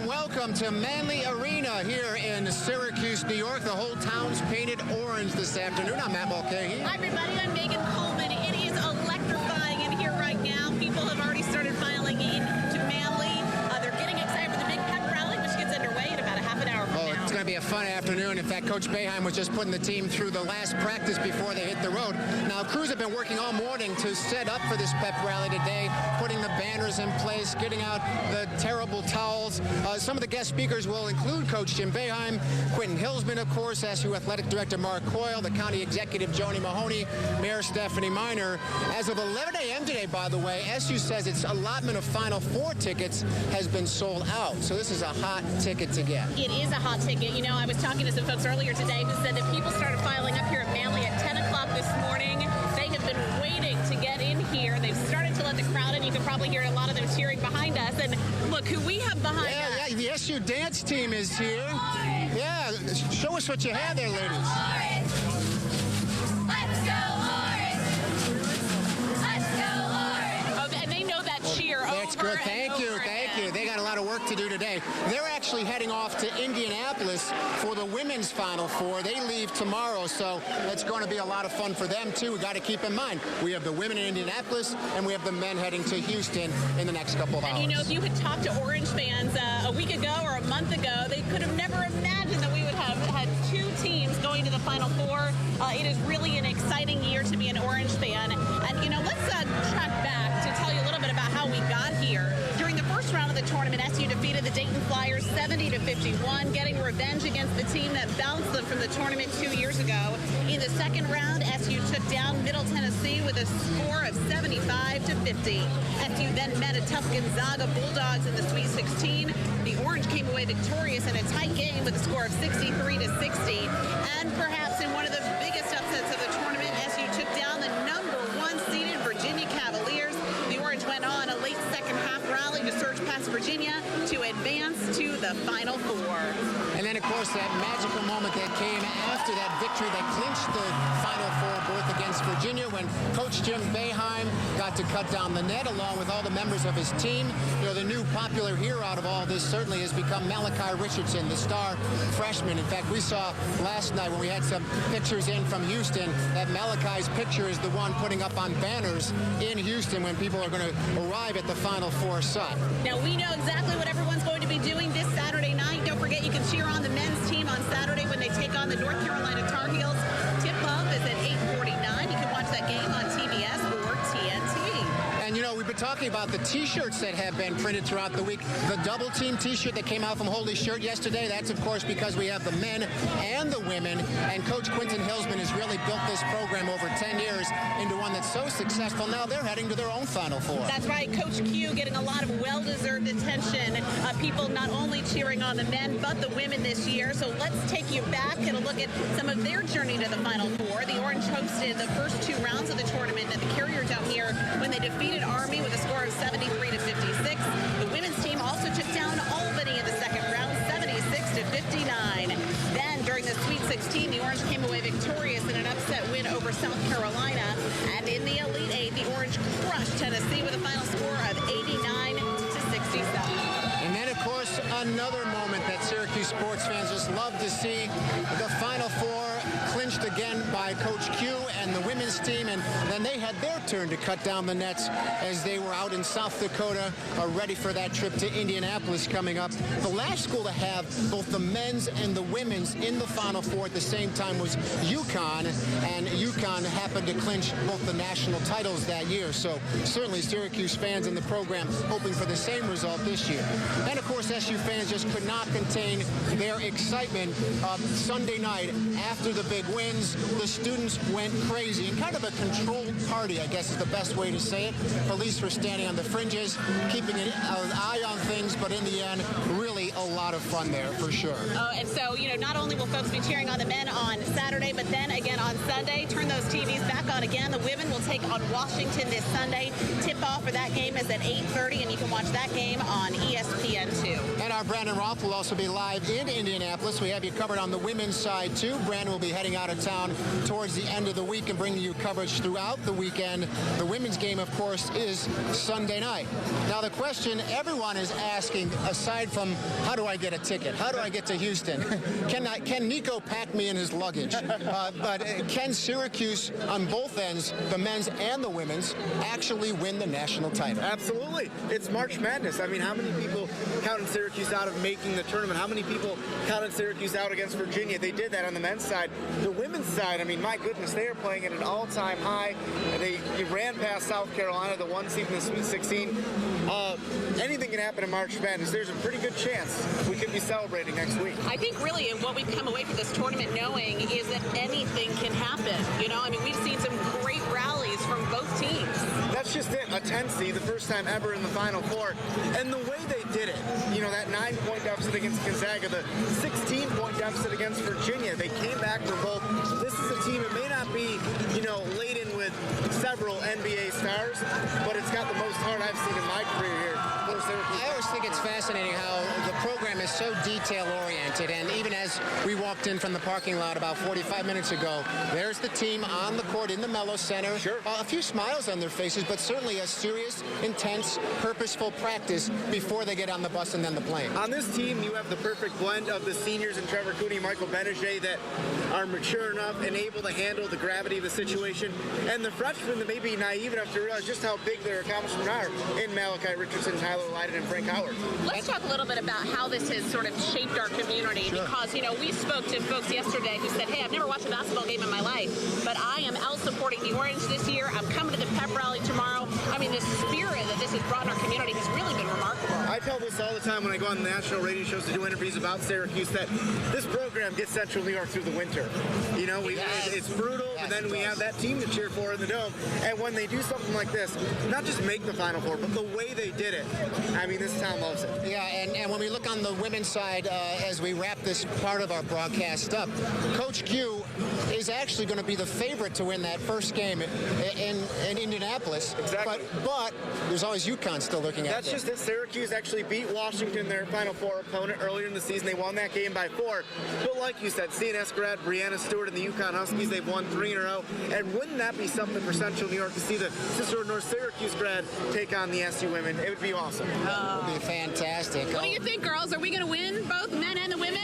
warm welcome to Manley Arena here in Syracuse, New York. The whole town's painted orange this afternoon. I'm Matt Mulcahy. Hi, everybody. I'm Megan Coleman. It is electrifying in here right now. People have already started filing into Manley. They're getting excited for the big pep rally, which gets underway in about a half an hour from now. It's going to be a fun afternoon. In fact, Coach Boeheim was just putting the team through the last practice before they hit the road. Now, crews have been working all morning to set up for this pep rally today, putting the banners in place, getting out the terrible towels. Some of the guest speakers will include Coach Jim Boeheim, Quentin Hillsman, of course, SU Athletic Director Mark Coyle, the County Executive Joni Mahoney, Mayor Stephanie Miner. As of 11 a.m. today, by the way, SU says its allotment of Final Four tickets has been sold out. So this is a hot ticket to get. It is a hot ticket. You know, I was talking to some folks earlier today who said that people started filing up here at Manley at 10 o'clock this morning. They have been waiting to get in here. They've started to let the crowd in. You can probably hear a lot of them cheering behind us. And look who we have behind us. Yeah, the SU dance team is here. Yeah, show us what you have there, ladies. Let's go Orange! Let's go Orange! Oh, and they know that cheer over. That's good. Thank you. They got a lot of work to do today. They're actually heading off to Indianapolis for the women's Final Four. They leave tomorrow, so it's going to be a lot of fun for them, too. We got to keep in mind, we have the women in Indianapolis, and we have the men heading to Houston in the next couple of hours. And, you know, if you had talked to Orange fans a week ago or a month ago, they could have never imagined that we would have had two teams going to the Final Four. It is really an exciting year to be an Orange fan. And, you know, let's track back to tell you a little bit about how we got here. During the first round of the tournament, SU defeated the Dayton Flyers 70-51, getting revenge against the team that bounced them from the tournament 2 years ago. In the second round, SU took down Middle Tennessee with a score of 75-50. SU then met a tough Gonzaga Bulldogs in the Sweet 16. The Orange came away victorious in a tight game with a score of 63-60. And perhaps in one of the biggest upsets of the tournament, SU took down the #1 seeded Virginia Cavaliers. The Orange went on a late second half rally to surge past Virginia to advance to the Final Four. And then, of course, that magical moment that came after that victory that clinched the Final Four berth against Virginia when Coach Jim Boeheim got to cut down the net along with all the members of his team. You know, the new popular hero out of all this certainly has become Malachi Richardson, the star freshman. In fact, we saw last night when we had some pictures in from Houston that Malachi's picture is the one putting up on banners in Houston when people are going to arrive at the Final Four site. Now, we know exactly what everyone's going to be doing this Saturday night. Don't forget, you can cheer on the men's team on Saturday when they take on the North Carolina Tar Heels. Tip-off is at 8:49. You can watch that game on TBS or TNT. And, you know, we've been talking about the T-shirts that have been printed throughout the week. The double team T-shirt that came out from Holy Shirt yesterday, that's, of course, because we have the men and the women. And Coach Quentin Hillsman has really built this program over 10 years into one that's so successful. Now they're heading to their own Final Four. That's right. Coach Q getting a lot of well-deserved attention. People not only cheering on the men, but the women this year. So let's take you back and a look at some of their journey to the Final Four. The Orange hosted the first two rounds of the tournament at the Carrier Dome here when they defeated Army with a score of 73-56. The women's team also took down Albany in the second round, 76-59. Then during the Sweet 16, the Orange came away victorious in an upset win over South Carolina. And in the Elite Eight, the Orange crushed Tennessee with a final score of 89-67. And then, of course, another moment that Syracuse sports fans just love to see. The Final Four clinched again by Coach Q and the women's team, and then they had their turn to cut down the nets as they were out in South Dakota, ready for that trip to Indianapolis coming up. The last school to have both the men's and the women's in the Final Four at the same time was UConn, and UConn happened to clinch both the national titles that year. So certainly Syracuse fans in the program hoping for the same result this year. And, of course, SU fans just could not contain their excitement. Sunday night, after the big wins, the students went crazy. And kind of a controlled party, I guess is the best way to say it. Police were standing on the fringes, keeping an eye on things, but in the end, really a lot of fun there, for sure. And so, not only will folks be cheering on the men on Saturday, but then again on Sunday, turn those TVs back on again. and the women will take on Washington this Sunday. Tip-off for that game is at 8:30, and you can watch that game on ESPN2. And our Brandon Roth will also be live in Indianapolis. We have you covered on the women's side, too. Brandon will be heading out of town towards the end of the week and bringing you coverage throughout the weekend. The women's game, of course, is Sunday night. Now, the question everyone is asking, aside from how do I get a ticket? How do I get to Houston? Can Nico pack me in his luggage? But can Syracuse, on both ends, the men's and the women's, actually win the national title? Absolutely. It's March Madness. I mean, how many people counted Syracuse out of making the tournament? How many people counted Syracuse out against Virginia? They did that on the men's side. The women's side, I mean, my goodness, they are playing at an all-time high. They ran past South Carolina, the 1 seed in the Sweet 16. Anything can happen in March Madness. There's a pretty good chance we could be celebrating next week. I think really what we've come away from this tournament knowing is that anything can happen. You know, I mean, we've seen some great rallies from both teams. That's just it. A 10 seed, the first time ever in the Final Four. And the way they did it, you know, that 9-point deficit against Gonzaga, the 16-point deficit against Virginia, they came back for both. This is a team that may not be, you know, laden with several NBA stars, but it's got the most heart I've seen in my career here. I always think it's fascinating how the program is so detail-oriented, and even as we walked in from the parking lot about 45 minutes ago, there's the team on the court in the Mello Center. Sure. A few smiles on their faces, but certainly a serious, intense, purposeful practice before they get on the bus and then the plane. On this team, you have the perfect blend of the seniors and Trevor Cooney, Michael Benajay that are mature enough and able to handle the gravity of the situation, and the freshmen that may be naive enough to realize just how big their accomplishments are in Malachi Richardson, Tyler Lydon, and Frank Howard. Let's talk a little bit about how this has sort of shaped our community, because, you know, we spoke to folks yesterday who said, hey, I've never watched a basketball game in my life, but I am out supporting the Orange this year. I'm coming to the pep rally tomorrow. I mean, the spirit that this has brought in our community has really been remarkable. I tell this all the time when I go on the national radio shows to do interviews about Syracuse, that this program gets Central New York through the winter. You know, it's brutal, and then we have that team to cheer for in the Dome. And when they do something like this, not just make the Final Four, but the way they did it, I mean, this town loves it. Yeah, and when we look on the women's side, as we wrap this part of our broadcast up, Coach Q is actually going to be the favorite to win that first game in Indianapolis. Exactly. But there's always UConn still looking at That's just it. Syracuse actually beat Washington, their Final Four opponent, earlier in the season. They won that game by 4. But like you said, CNS grad Brianna Stewart and the UConn Huskies, they've won 3 in a row. And wouldn't that be something for Central New York to see the Cicero North Syracuse grad take on the SU women? It would be awesome. It would be fantastic. What do you think, girls? Are we going to win, both men and the women?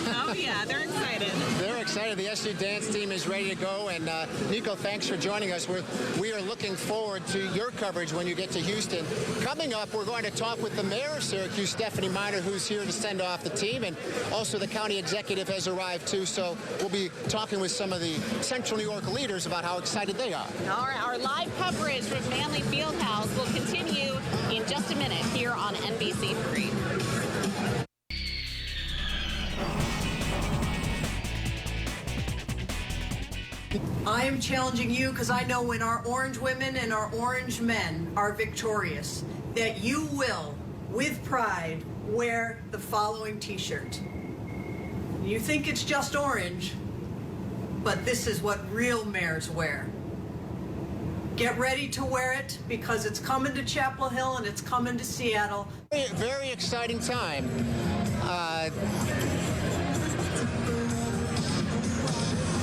Oh, yeah, they're excited. They're excited. The SU dance team is ready to go. And Nico, thanks for joining us. We are looking forward to your coverage when you get to Houston. Coming up, we're going to talk with the mayor of Syracuse, Stephanie Miner, who's here to send off the team. And also the county executive has arrived, too. So we'll be talking with some of the Central New York leaders about how excited they are. All right, our live coverage from Manley Fieldhouse will continue in just a minute here on NBC3. I am challenging you because I know when our orange women and our orange men are victorious, that you will, with pride, wear the following t-shirt. You think it's just orange, but this is what real mayors wear. Get ready to wear it because it's coming to Chapel Hill and it's coming to Seattle. Very exciting time.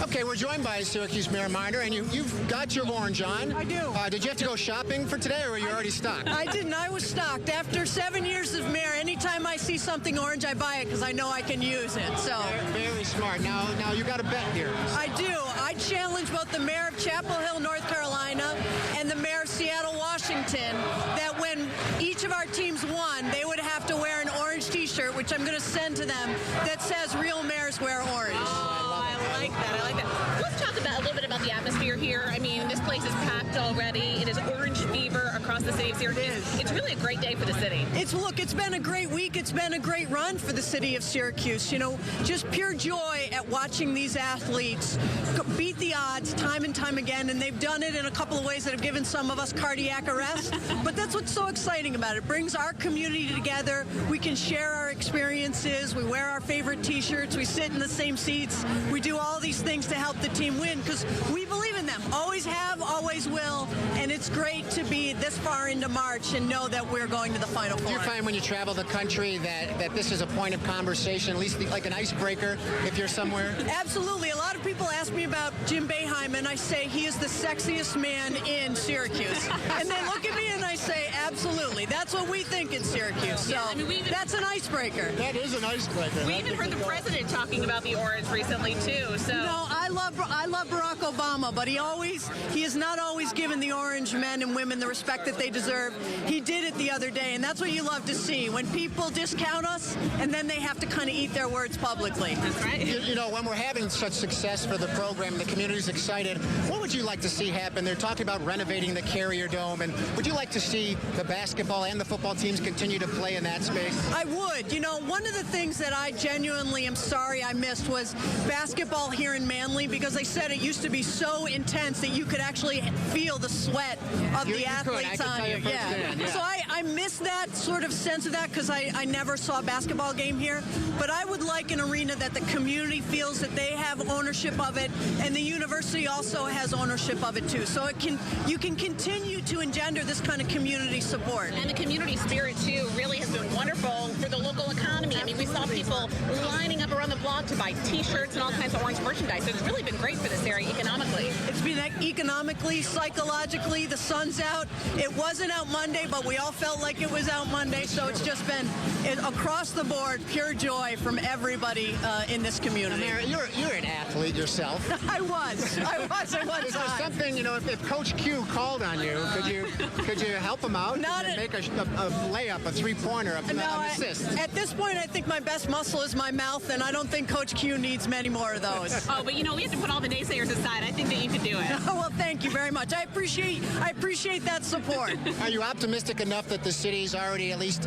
Okay, we're joined by Syracuse Mayor Miner, and you've got your orange on. I do. Did you have to go shopping for today, or were you already stocked? I didn't. I was stocked. After 7 years of mayor, anytime I see something orange, I buy it because I know I can use it. So Very smart. Now you got a bet here. I do. I challenge both the mayor of Chapel Hill, North Carolina, and the mayor of Seattle, Washington, that when each of our teams won, they would have to wear an orange T-shirt, which I'm going to send to them, that says "Real Mayors Wear Orange." Oh, I like that. I like that. Let's talk about a little bit about the atmosphere here. I mean, this place is packed already. It is orange fever across the city of Syracuse. It's really a great day for the city. It's been a great week. It's been a great run for the city of Syracuse. You know, just pure joy at watching these athletes beat the odds time and time again, and they've done it in a couple of ways that have given some of us cardiac arrest. But that's what's so exciting about it. It brings our community together. We can share our experiences. We wear our favorite T-shirts. We sit in the same seats. We do all these things to help the team win because we believe in them. Always have. always will, and it's great to be this far into March and know that we're going to the Final Four. Do you find when you travel the country that this is a point of conversation, at least like an icebreaker if you're somewhere? Absolutely. A lot of people ask me about Jim Boeheim, and I say he is the sexiest man in Syracuse. And they look at me and I say, absolutely. That's what we think in Syracuse. So Yeah, I mean, that's an icebreaker. That is an icebreaker. We even heard the president talking about the Orange recently too. So No, I love Barack Obama, but he is not always given the Orange men and women the respect that they deserve. He did it the other day, and that's what you love to see, when people discount us and then they have to kind of eat their words publicly. that's right. You know, when we're having such success for the program, the community's excited. What would you like to see happen? They're talking about renovating the Carrier Dome, and would you like to see the basketball and the football teams continue to play in that space? I would. You know, one of the things that I genuinely am sorry I missed was basketball here in Manly, because they said it used to be so intense that you could actually feel the sweat of You the could. I athletes can on tell you. you firsthand, yeah. So I miss that sort of sense of that, because I never saw a basketball game here. But I would like an arena that the community feels that they have ownership of it, and the university also has ownership of it too. So you can continue to engender this kind of community support. And the community spirit, too, really has been wonderful for the local economy. I mean, we saw people lining up around the block to buy T-shirts and all kinds of Orange merchandise. So it's really been great for this area economically. It's been economically, psychologically. The sun's out. It wasn't out Monday, but we all felt like it was out Monday. So it's just been across the board, pure joy from everybody in this community. Mary, you're an athlete yourself. I was at one Is there time. something, you know, if Coach Q called on you, could you help him out Not and at- make a layup, a three-pointer, an assist? At this point, I think my best muscle is my mouth, and I don't think Coach Q needs many more of those. Oh, but you know, we have to put all the naysayers aside. I think that you could do it. Oh, well, thank you very much. I appreciate that support. Are you optimistic enough that the city's already at least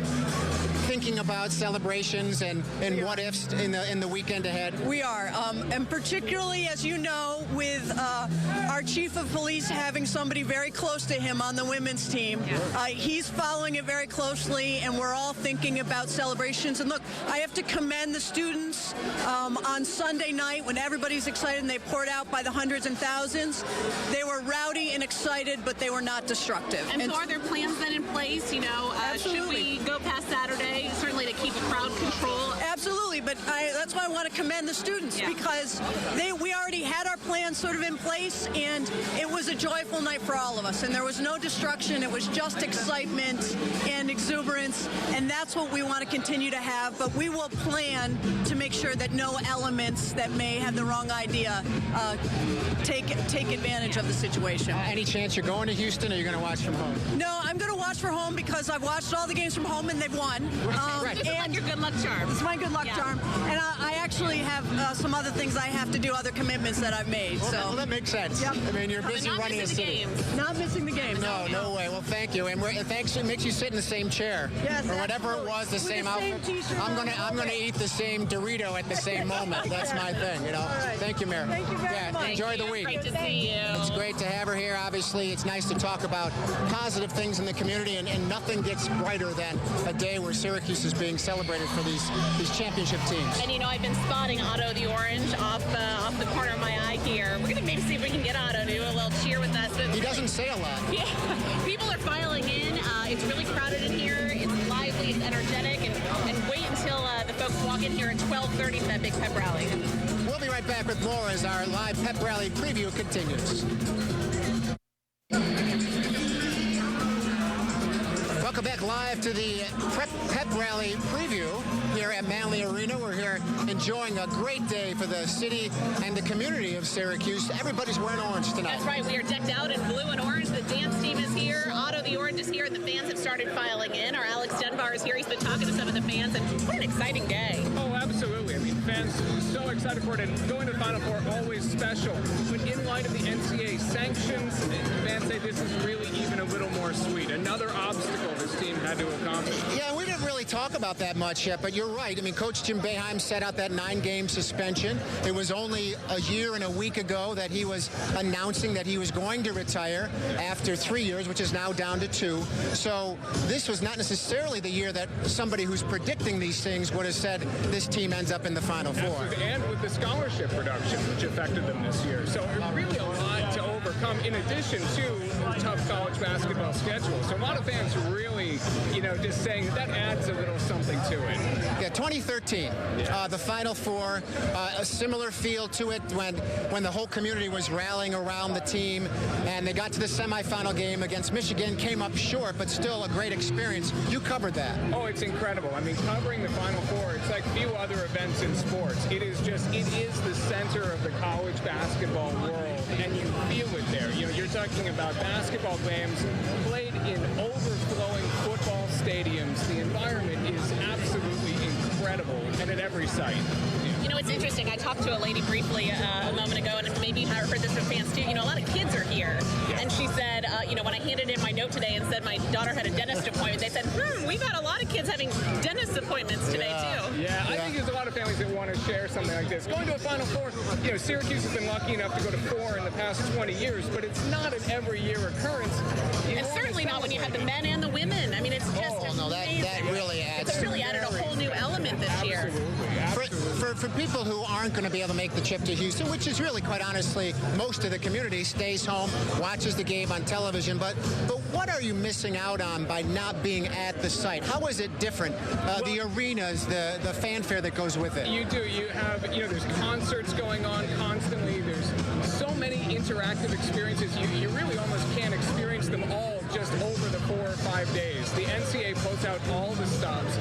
thinking about celebrations and what ifs in the weekend ahead? We are, and particularly, as you know, with our chief of police having somebody very close to him on the women's team, he's following it very closely, and we're all thinking about celebrations. And look, I have to commend the students on Sunday night when everybody's excited and they poured out by the hundreds and thousands. They were rowdy and excited, but they were not destructive. And so are there plans then in place, you know, should Absolutely. we go past Saturday, certainly to keep crowd control? Absolutely, but that's why I want to commend the students, Yeah. because we already had our plans sort of in place, and it was a joyful night for all of us, and there was no destruction. It was just excitement and exuberance, and that's what we want to continue to have. But we will plan to make sure that no elements that may have the wrong idea take advantage of the situation. Any chance you're going to Houston, or you're going to watch from home? No, I'm going to watch for home because I've watched all the games from home and they've won. Right. This is like your good luck charm. It's my good luck Yeah. charm. And I actually have some other things I have to do, other commitments that I've made. Well, that makes sense. Yep. I mean, you're But busy not running a missing the city. games. Not missing the game. No way. Well, thank you, and thanks. It makes you sit in the same chair, Yes, or whatever absolutely. it was, the With same the same outfit. t-shirt I'm on. gonna eat the same Dorito at the same moment. That's my thing, you know. right. Thank you, Mayor. Thank you very yeah, much. Enjoy Thank the you. week. Great to see you. It's great to have her here. Obviously, it's nice to talk about positive things in the community, and nothing gets brighter than a day where Syracuse is being celebrated for these championship teams. And you know, I've been spotting Otto the Orange off the corner of my eye here. We're gonna maybe see if we can get Otto to do a little cheer with us. He doesn't say a lot. Yeah, people are filing in. It's really crowded in here. It's lively, it's energetic, and wait until the folks walk in here at 12:30 for that big pep rally. We'll be right back with more as our live pep rally preview continues. Welcome back live to the pep rally preview here at Manley Arena. We're here enjoying a great day for the city and the community of Syracuse. Everybody's wearing orange tonight. That's right. We are decked out in blue and orange. The dance team is here. Otto the Orange is here, and the fans have started filing in. Our Alex Dunbar is here. He's been talking to some of the fans, and what an exciting day. Oh, absolutely. I mean, fans so excited for it, and going to the Final Four always special. But in light of the NCAA sanctions, fans say this is really even a little more sweet. Another obstacle this team had to accomplish. Yeah, we didn't really talk about that much yet, but you're right. I mean, Coach Jim Boeheim set out that 9-game suspension. It was only a year and a week ago that he was announcing that he was going to retire after 3 years, which is now down to 2. So this was not necessarily the year that somebody who's predicting these things would have said this team ends up in the Final Four. And with the scholarship reduction, which affected them this year. So really a lot to overcome. come in addition to tough college basketball schedule. So a lot of fans really, just saying that adds a little something to it. Yeah, 2013, the Final Four, a similar feel to it when the whole community was rallying around the team, and they got to the semifinal game against Michigan, came up short, but still a great experience. You covered that. Oh, it's incredible. I mean, covering the Final Four, it's like few other events in sports. It is the center of the college basketball world, and you feel it there. You're talking about basketball games played in overflowing football stadiums. The environment is absolutely incredible, and at every site. It's interesting. I talked to a lady briefly a moment ago, and maybe you heard this from fans too. A lot of kids are here. Yeah. And she said, when I handed in my note today and said my daughter had a dentist appointment, they said, we've had a lot of kids having dentist appointments today too. Yeah, I think there's a lot of families that want to share something like this. Going to a Final Four, Syracuse has been lucky enough to go to 4 in the past 20 years, but it's not an every year occurrence. And certainly not when you have the men and the women. I mean, it's just amazing. That really adds. It's really added a whole new element this year. For people who aren't going to be able to make the trip to Houston, which is really, quite honestly, most of the community stays home, watches the game on television, but what are you missing out on by not being at the site? How is it different? The arenas, the fanfare that goes with it. You do. You have, there's concerts going on constantly. There's so many interactive experiences. You really almost can't experience them all just over the 4 or 5 days. The NCAA puts out all the stops.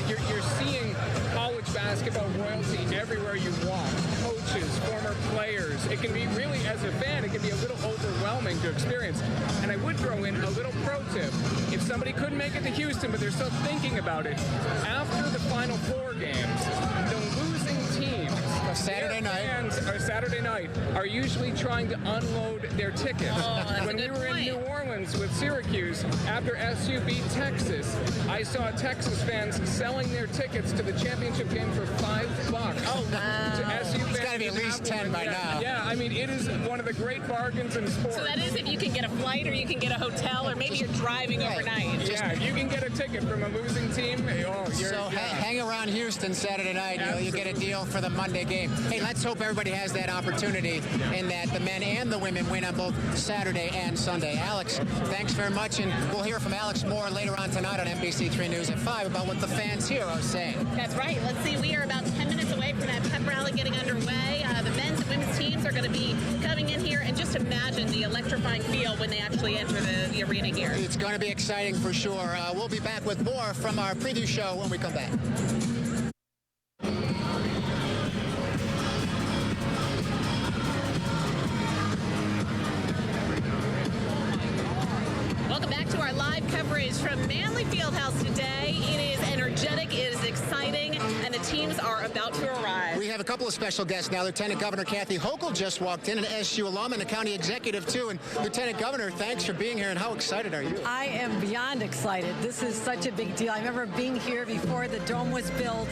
You're seeing college basketball royalty everywhere you walk. Coaches, former players. It can be really, as a fan, it can be a little overwhelming to experience. And I would throw in a little pro tip. If somebody couldn't make it to Houston, but they're still thinking about it, after the Final Four games, the losing teams, Saturday night are usually trying to unload their tickets. When we were in New Orleans with Syracuse, after SU beat Texas, I saw Texas fans selling their tickets to the championship game for $5. Oh, wow. To SU fans. It's got to be at least 10 by now. Yeah, I mean, it is one of the great bargains in sports. So that is if you can get a flight or you can get a hotel or maybe you're driving overnight. Yeah, you can get a ticket from a losing team. Hang around Houston Saturday night. You get a deal for the Monday game. Hey, let's hope everybody has that opportunity and that the men and the women win on both Saturday and Sunday. Alex, thanks very much, and we'll hear from Alex more later on tonight on NBC 3 News at 5 about what the fans here are saying. That's right. Let's see. We are about 10 minutes away from that pep rally getting underway. The men's and women's teams are going to be coming in here, and just imagine the electrifying feel when they actually enter the arena here. It's going to be exciting for sure. We'll be back with more from our preview show when we come back. Welcome back to our live coverage from Manley Fieldhouse today. It is energetic, it is exciting, and the teams are about to arrive. We have a couple of special guests now. Lieutenant Governor Kathy Hochul just walked in, an SU alum and a county executive too. And Lieutenant Governor, thanks for being here, and how excited are you? I am beyond excited. This is such a big deal. I remember being here before the dome was built,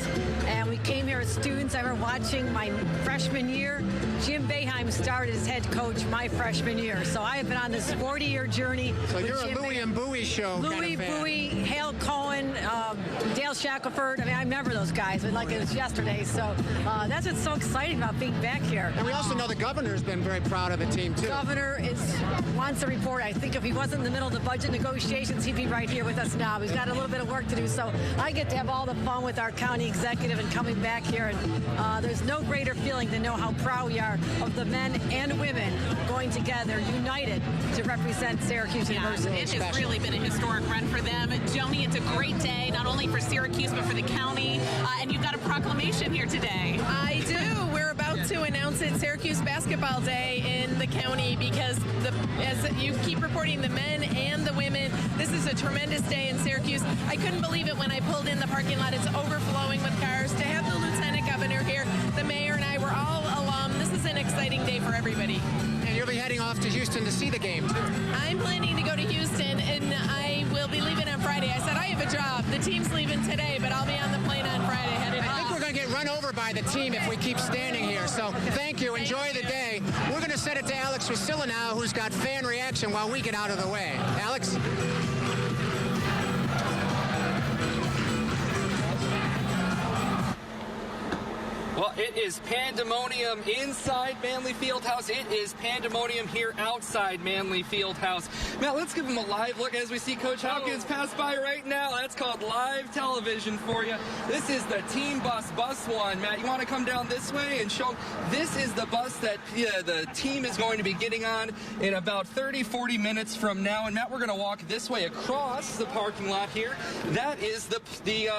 and we came here as students. I remember watching my freshman year. Jim Boeheim started as head coach my freshman year. So I have been on this 40-year journey. So you're a Louie and Bowie show Louie, kind of fan. Bowie, Hale Cohen, Dale Shackelford. I mean, I remember those guys like it was yesterday. So that's what's so exciting about being back here. And we also know the governor's been very proud of the team, too. Governor wants a report. I think if he wasn't in the middle of the budget negotiations, he'd be right here with us now. He's got a little bit of work to do. So I get to have all the fun with our county executive and coming back here. And there's no greater feeling than know how proud we are of the men and women going together, united, to represent Syracuse University. It has really been a historic run for them. Joni, it's a great day, not only for Syracuse, but for the county. And you've got a proclamation here today. I do. We're about to announce it Syracuse Basketball Day in the county because, as you keep reporting, the men and the women, this is a tremendous day in Syracuse. I couldn't believe it when I pulled in the parking lot. It's overflowing with cars. To have the lieutenant governor here, the mayor and I, we're all alum. This is an exciting day for everybody. And you'll be heading off to Houston to see the game, too. I'm planning to go to Houston, and I will be leaving on Friday. I said I have a job. The team's leaving today, but I'll be on the plane on Friday headed I think off. we're going to get run over by the team if we keep standing here. So thank you. Enjoy the day. We're going to send it to Alex Ruscilla now, who's got fan reaction while we get out of the way. Alex? Well, it is pandemonium inside Manley Fieldhouse. It is pandemonium here outside Manley Fieldhouse. Matt, let's give them a live look as we see Coach Hopkins pass by right now. That's called live television for you. This is the team bus, bus one. Matt, you want to come down this way and show? This is the bus that the team is going to be getting on in about 30-40 minutes from now. And Matt, we're going to walk this way across the parking lot here. That is the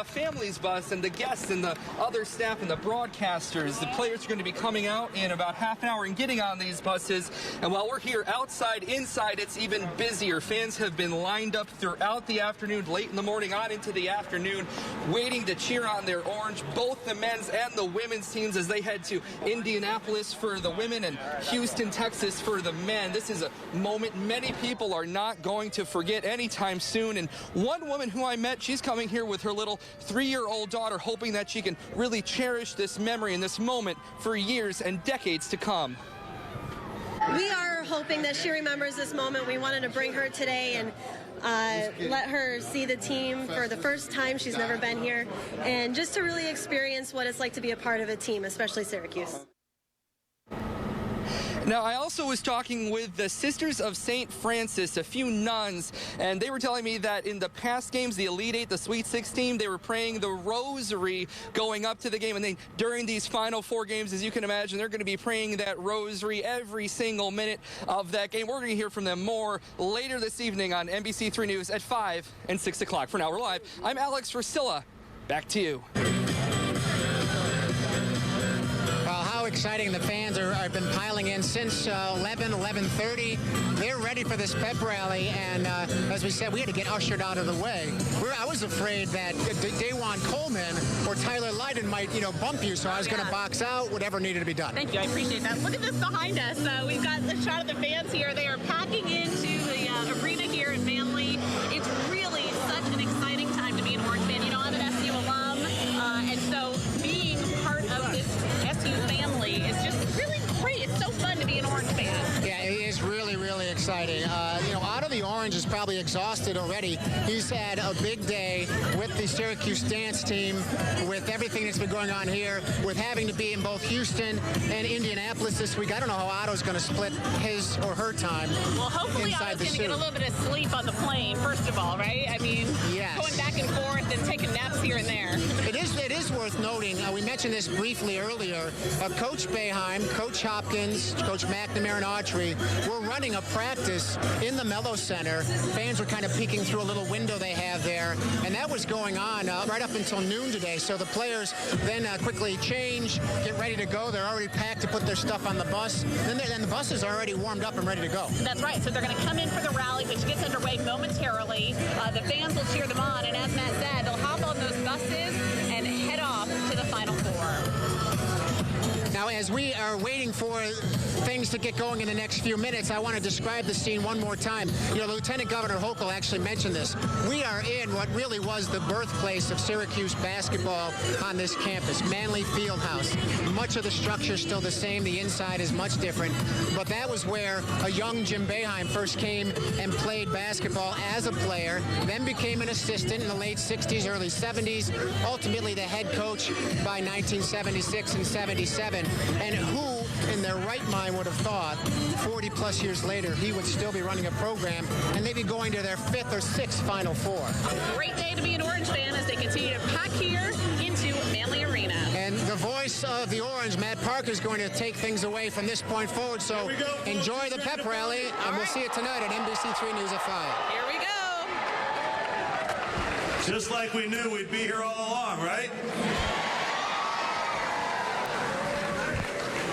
family's bus, and the guests and the other staff and the broadcasters. The players are going to be coming out in about half an hour and getting on these buses. And while we're here outside, inside, it's even busier. Fans have been lined up throughout the afternoon, late in the morning, on into the afternoon, waiting to cheer on their orange, both the men's and the women's teams, as they head to Indianapolis for the women and Houston, Texas for the men. This is a moment many people are not going to forget anytime soon. And one woman who I met, she's coming here with her little 3-year-old daughter, hoping that she can really cherish this memory and this moment for years and decades to come. We are hoping that she remembers this moment. We wanted to bring her today and let her see the team for the first time. She's never been here, and just to really experience what it's like to be a part of a team, especially Syracuse. Now, I also was talking with the Sisters of St. Francis, a few nuns, and they were telling me that in the past games, the Elite Eight, the Sweet 16, they were praying the rosary going up to the game. And then during these final 4 games, as you can imagine, they're going to be praying that rosary every single minute of that game. We're going to hear from them more later this evening on NBC 3 News at 5 and 6 o'clock. For now, we're live. I'm Alex Rusilla. Back to you. How exciting. The fans have been piling in since 11:30. They're ready for this pep rally, and as we said, we had to get ushered out of the way. I was afraid that Dawan Coleman or Tyler Lydon might, bump you, so I was going to box out whatever needed to be done. Thank you. I appreciate that. Look at this behind us. We've got the shot of the fans here. They are packing into the arena here in Manley. It's really such an exciting time to be an Orange fan. I'm an SU alum, and so being part of this SU family is just really great. It's so fun to be an Orange fan. Yeah, it is really, really exciting. Otto the Orange is probably exhausted already. He's had a big day with the Syracuse dance team, with everything that's been going on here, with having to be in both Houston and Indianapolis this week. I don't know how Otto's going to split his or her time. Well, hopefully Otto's going to get a little bit of sleep on the plane, first of all, right? I mean, yes. Going back and forth and taking naps here and there. It is worth noting, we mentioned this briefly earlier, Coach Boeheim, Coach Hopkins, Coach McNamara, and Autry were running a practice in the Mello Center. Fans were kind of peeking through a little window they have there, and that was going on right up until noon today. So the players then quickly change, get ready to go. They're already packed to put their stuff on the bus. Then the bus is already warmed up and ready to go. That's right. So they're going to come in for the rally, which gets underway momentarily. The fans will cheer them on, and as Matt said, they'll hop on those buses and head off to the Final Four. Now, as we are waiting for things to get going in the next few minutes, I want to describe the scene one more time. Lieutenant Governor Hochul actually mentioned this. We are in what really was the birthplace of Syracuse basketball on this campus, Manley Fieldhouse. Much of the structure is still the same. The inside is much different. But that was where a young Jim Boeheim first came and played basketball as a player, then became an assistant in the late 60s, early 70s, ultimately the head coach by 1976 and 77. And who in their right mind would have thought 40 plus years later he would still be running a program and maybe going to their 5th or 6th Final Four. Great day to be an Orange fan as they continue to pack here into Manley Arena. And the voice of the Orange, Matt Parker, is going to take things away from this point forward. So enjoy the pep rally, and we'll see you tonight at NBC 3 News at 5. Here we go. Just like we knew we'd be here all along, right?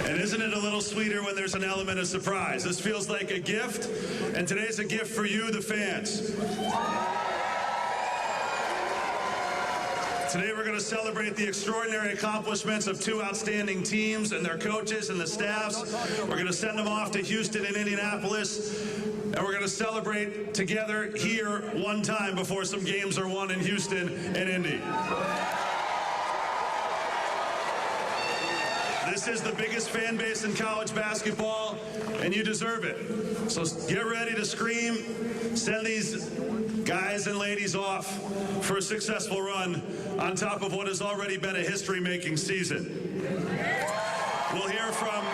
And isn't it a little sweeter when there's an element of surprise? This feels like a gift, and today's a gift for you, the fans. Today we're going to celebrate the extraordinary accomplishments of 2 outstanding teams and their coaches and the staffs. We're going to send them off to Houston and Indianapolis, and we're going to celebrate together here one time before some games are won in Houston and Indy. This is the biggest fan base in college basketball, and you deserve it. So get ready to scream. Send these guys and ladies off for a successful run on top of what has already been a history-making season. We'll hear from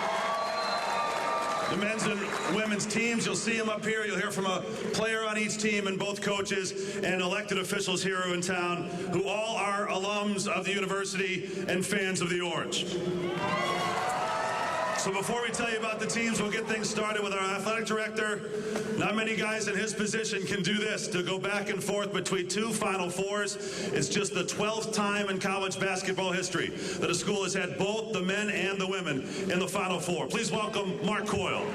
the men's and women's teams. You'll see them up here. You'll hear from a player on each team and both coaches and elected officials here in town who all are alums of the university and fans of the Orange. So before we tell you about the teams, we'll get things started with our athletic director. Not many guys in his position can do this, to go back and forth between two Final Fours. It's just the 12th time in college basketball history that a school has had both the men and the women in the Final Four. Please welcome Mark Coyle.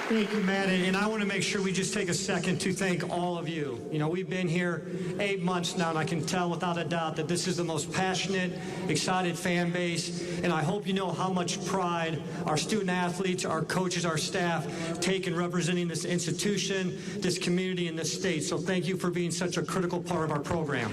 Thank you, Matt, and I want to make sure we just take a second to thank all of you. You know, we've been here 8 months now, and I can tell without a doubt that this is the most passionate, excited fan base, and I hope you know how much pride our student athletes, our coaches, our staff take in representing this institution, this community, and this state. So thank you for being such a critical part of our program.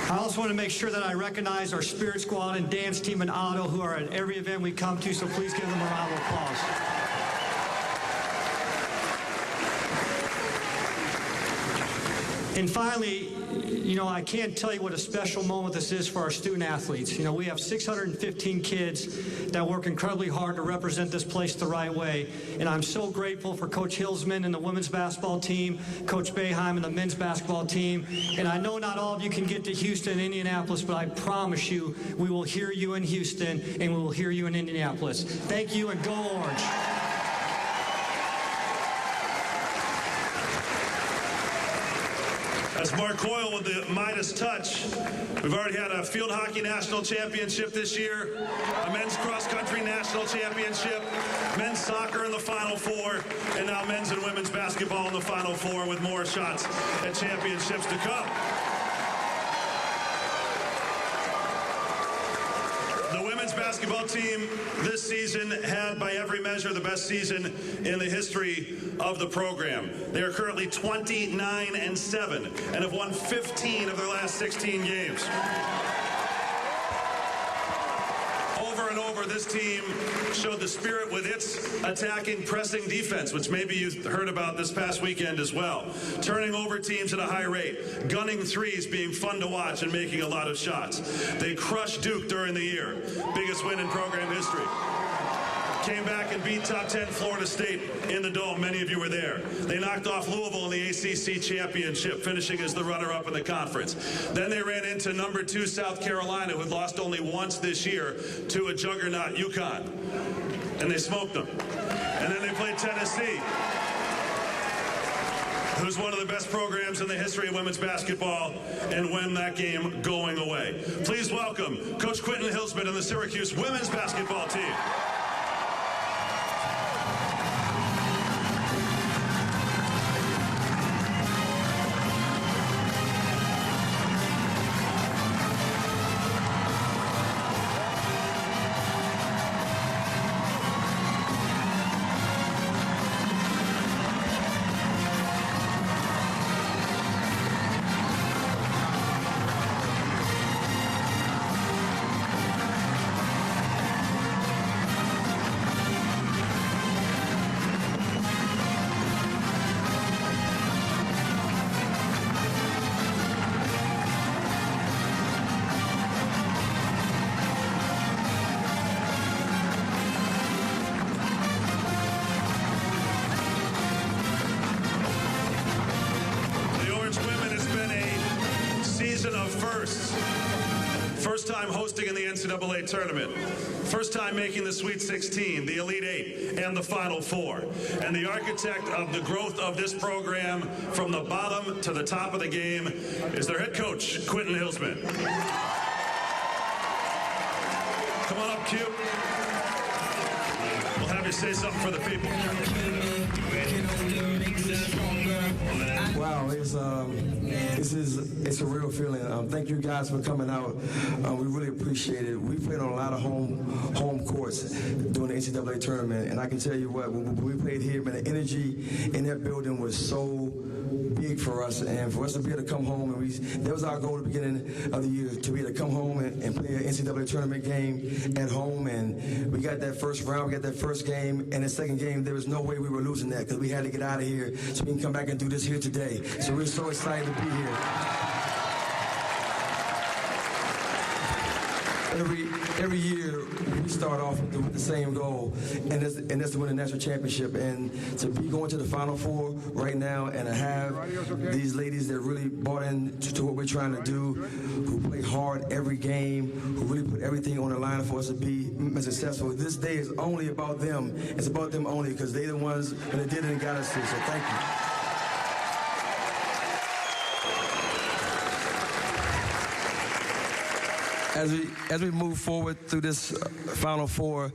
I also want to make sure that I recognize our Spirit Squad and dance team in Otto, who are at every event we come to, so please give them a round of applause. And finally, you know, I can't tell you what a special moment this is for our student athletes. You know, we have 615 kids that work incredibly hard to represent this place the right way. And I'm so grateful for Coach Hilsman and the women's basketball team, Coach Boeheim and the men's basketball team. And I know not all of you can get to Houston and Indianapolis, but I promise you we will hear you in Houston and we will hear you in Indianapolis. Thank you, and go Orange. That's Mark Coyle with the Midas touch. We've already had a field hockey national championship this year, a men's cross-country national championship, men's soccer in the Final Four, and now men's and women's basketball in the Final Four, with more shots at championships to come. The women's basketball team this season had, by every measure, the best season in the history of the program. They are currently 29-7 and have won 15 of their last 16 games. Over and over, this team showed the spirit with its attacking, pressing defense, which maybe you heard about this past weekend as well. Turning over teams at a high rate, gunning threes, being fun to watch, and making a lot of shots. They crushed Duke during the year, biggest win in program history. Came back and beat top 10 Florida State in the Dome. Many of you were there. They knocked off Louisville in the ACC championship, finishing as the runner-up in the conference. Then they ran into number 2 South Carolina, who had lost only once this year to a juggernaut UConn. And they smoked them. And then they played Tennessee, who's one of the best programs in the history of women's basketball, and win that game going away. Please welcome Coach Quentin Hilsman and the Syracuse women's basketball team. First time hosting in the NCAA tournament. First time making the Sweet 16, the Elite 8, and the Final Four. And the architect of the growth of this program from the bottom to the top of the game is their head coach, Quentin Hilsman. Come on up, Q. We'll have you say something for the people. Wow, it's a real feeling. Thank you guys for coming out. We really appreciate it. We played on a lot of home courts during the NCAA tournament, and I can tell you what, when we played here, man, the energy in that building was so big for us, and for us to be able to come home, and that was our goal at the beginning of the year, to be able to come home and play an NCAA tournament game at home, and we got that first round, we got that first game, and the second game, there was no way we were losing that, because we had to get out of here so we can come back and do this here today. So we're so excited to be here. Every year we start off with the same goal, and that's to win a national championship. And to be going to the Final Four right now, and to have these ladies that really bought into what we're trying to do, who play hard every game, who really put everything on the line for us to be successful. This day is only about them. It's about them only, because they're the ones that did it and got us here. So thank you. As we move forward through this Final Four,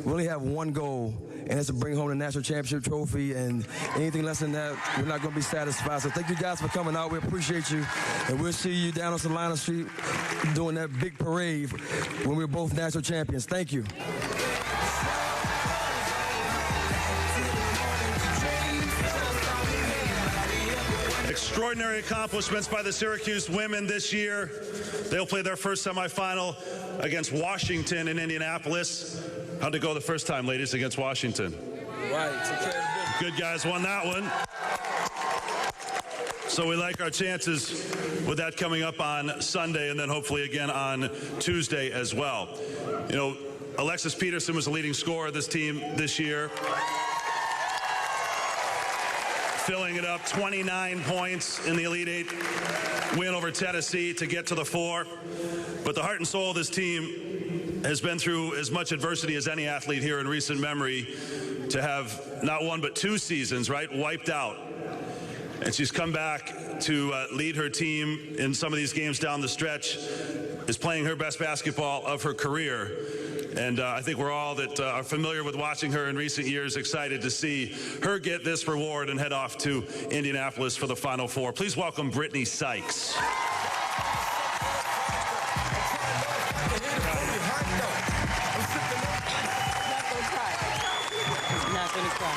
we only have one goal, and that's to bring home the national championship trophy, and anything less than that, we're not going to be satisfied. So thank you guys for coming out. We appreciate you, and we'll see you down on Salina Street doing that big parade when we're both national champions. Thank you. Extraordinary accomplishments by the Syracuse women this year. They'll play their first semifinal against Washington in Indianapolis. How'd it go the first time, ladies, against Washington? Right. Good guys won that one. So we like our chances with that coming up on Sunday, and then hopefully again on Tuesday as well. You know, Alexis Peterson was the leading scorer of this team this year, filling it up, 29 points in the Elite Eight win over Tennessee to get to the 4. But the heart and soul of this team has been through as much adversity as any athlete here in recent memory, to have not one but 2 seasons, right, wiped out. And she's come back to lead her team in some of these games down the stretch, is playing her best basketball of her career. And I think we're all that are familiar with watching her in recent years excited to see her get this reward and head off to Indianapolis for the Final Four. Please welcome Brittany Sykes. Not gonna cry.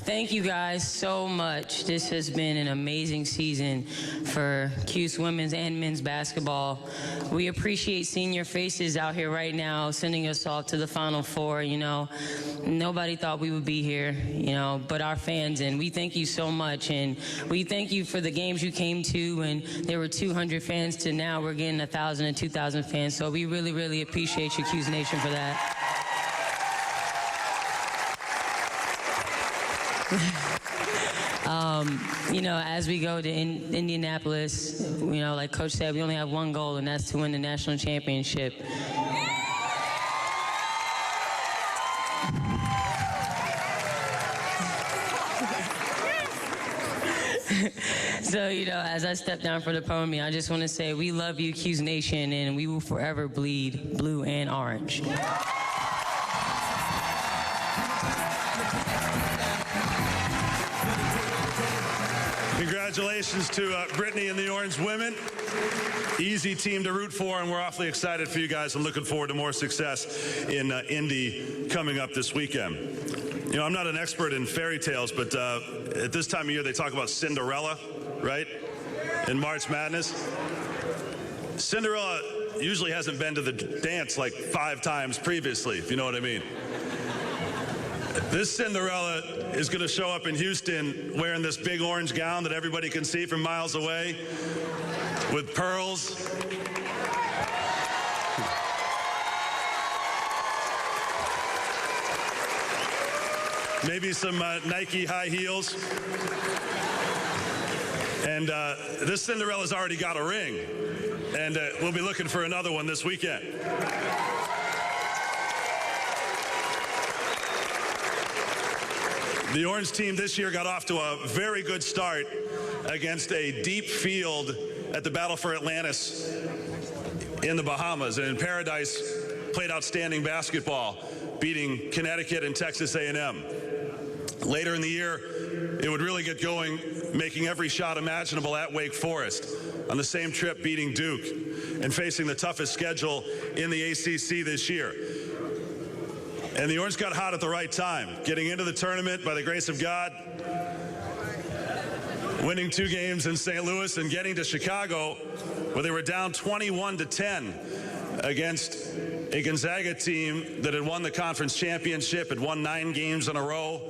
Thank you guys so much. This has been an amazing season for Cuse women's and men's basketball. We appreciate seeing your faces out here right now, sending us off to the Final Four. You know, nobody thought we would be here, you know, but our fans, and we thank you so much. And we thank you for the games you came to, and there were 200 fans to now we're getting 1,000 and 2,000 fans. So we really, really appreciate you, Cuse Nation, for that. You know, as we go to Indianapolis, you know, like Coach said, we only have one goal, and that's to win the national championship. So, you know, as I step down for the podium, I just want to say we love you, Cuse Nation, and we will forever bleed blue and orange. Congratulations to Brittany and the Orange women. Easy team to root for, and we're awfully excited for you guys and looking forward to more success in Indy coming up this weekend. You know, I'm not an expert in fairy tales, but at this time of year they talk about Cinderella, right? In March Madness. Cinderella usually hasn't been to the dance like 5 times previously, if you know what I mean. This Cinderella is going to show up in Houston wearing this big orange gown that everybody can see from miles away with pearls. Maybe some Nike high heels. And this Cinderella's already got a ring. And we'll be looking for another one this weekend. The Orange team this year got off to a very good start against a deep field at the Battle for Atlantis in the Bahamas. And in Paradise played outstanding basketball. beating Connecticut and Texas A&M. Later in the year, it would really get going, making every shot imaginable at Wake Forest. On the same trip, beating Duke and facing the toughest schedule in the ACC this year. And the Orange got hot at the right time, getting into the tournament by the grace of God, winning 2 games in St. Louis and getting to Chicago where they were down 21-10 against a Gonzaga team that had won the conference championship, had won 9 games in a row,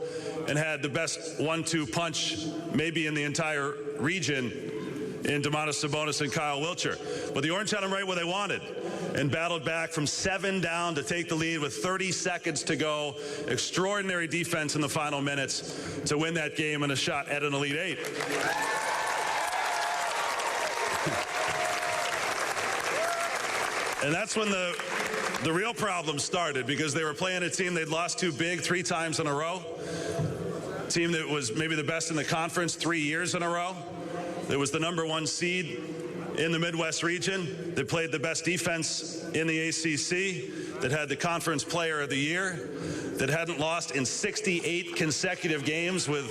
and had the best 1-2 punch maybe in the entire region in Domantas Sabonis and Kyle Wiltshire. But the Orange had them right where they wanted and battled back from 7 down to take the lead with 30 seconds to go. Extraordinary defense in the final minutes to win that game and a shot at an Elite Eight. And that's when the real problem started, because they were playing a team they'd lost to big 3 times in a row. A team that was maybe the best in the conference 3 years in a row. It was the #1 seed in the Midwest region, that played the best defense in the ACC, that had the Conference Player of the Year, that hadn't lost in 68 consecutive games with